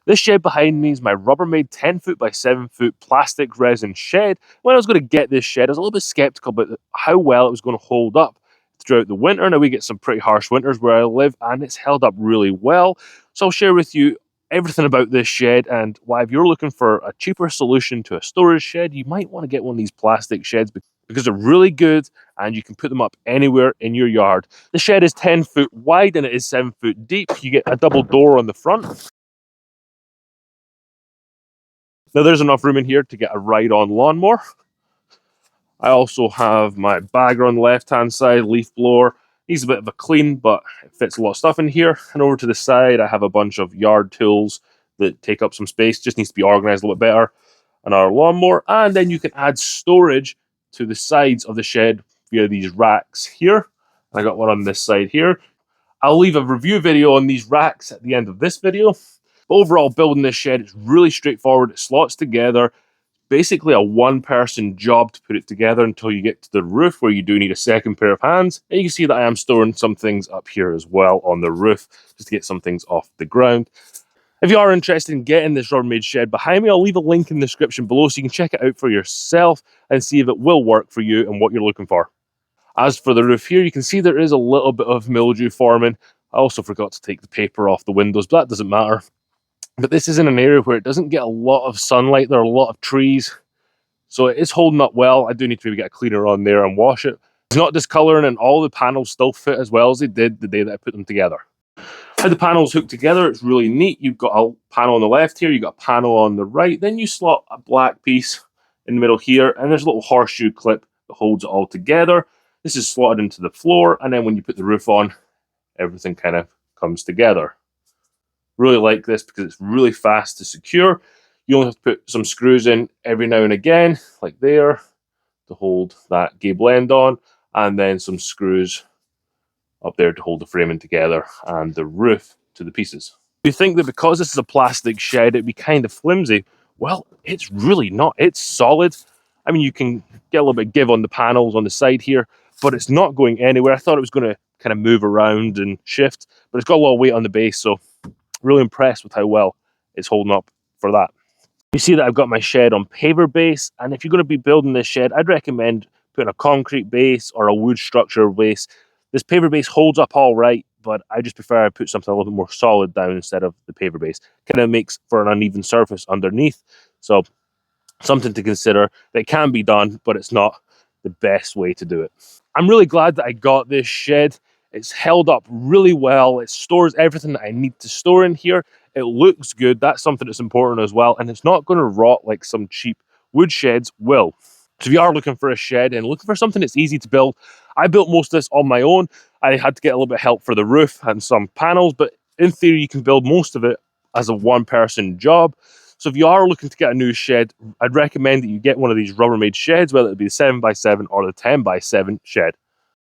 This shed behind me is my Rubbermaid 10 foot by 7 foot plastic resin shed. When I was going to get this shed, I was a little bit skeptical about how well it was going to hold up throughout the winter. Now we get some pretty harsh winters where I live, and it's held up really well. So I'll share with you everything about this shed and why, if you're looking for a cheaper solution to a storage shed, you might want to get one of these plastic sheds because they're really good and you can put them up anywhere in your yard. The shed is 10 foot wide and it is 7 foot deep. You get a double door on the front. Now there's enough room in here to get a ride-on lawnmower. I also have my bagger on the left-hand side, leaf blower. Needs a bit of a clean, but it fits a lot of stuff in here. And over to the side, I have a bunch of yard tools that take up some space. Just needs to be organized a little bit better. Another lawnmower. And then you can add storage to the sides of the shed via these racks here. I got one on this side here. I'll leave a review video on these racks at the end of this video. But overall, building this shed is really straightforward. It slots together. Basically a one-person job to put it together until you get to the roof, where you do need a second pair of hands. And you can see that I am storing some things up here as well on the roof, just to get some things off the ground. If you are interested in getting this Rubbermaid shed behind me, I'll leave a link in the description below so you can check it out for yourself and see if it will work for you and what you're looking for. As for the roof here, you can see there is a little bit of mildew forming. I also forgot to take the paper off the windows, but that doesn't matter. But this is in an area where it doesn't get a lot of sunlight. There are a lot of trees, so it is holding up well. I do need to maybe get a cleaner on there and wash it. It's not discoloring, and all the panels still fit as well as they did the day that I put them together. How the panels hook together, it's really neat. You've got a panel on the left here, you've got a panel on the right, then you slot a black piece in the middle here, and there's a little horseshoe clip that holds it all together. This is slotted into the floor, and then when you put the roof on, everything kind of comes together. Really like this because it's really fast to secure. You only have to put some screws in every now and again, like there, to hold that gable end on, and then some screws up there to hold the framing together and the roof to the pieces. You think that because this is a plastic shed, it'd be kind of flimsy. Well, it's really not. It's solid. I mean, you can get a little bit of give on the panels on the side here, but it's not going anywhere. I thought it was going to kind of move around and shift, but it's got a lot of weight on the base, so really impressed with how well it's holding up for that. You see that I've got my shed on paver base, and if you're going to be building this shed, I'd recommend putting a concrete base or a wood structure base. This paver base holds up all right, but I just prefer I put something a little bit more solid down instead of the paver base. Kind of makes for an uneven surface underneath, so something to consider. That can be done, but it's not the best way to do it. I'm really glad that I got this shed. It's held up really well. It stores everything that I need to store in here. It looks good. That's something that's important as well. And it's not going to rot like some cheap wood sheds will. So if you are looking for a shed and looking for something that's easy to build, I built most of this on my own. I had to get a little bit of help for the roof and some panels, but in theory, you can build most of it as a one-person job. So if you are looking to get a new shed, I'd recommend that you get one of these Rubbermaid sheds, whether it be the 7x7 or the 10x7 shed.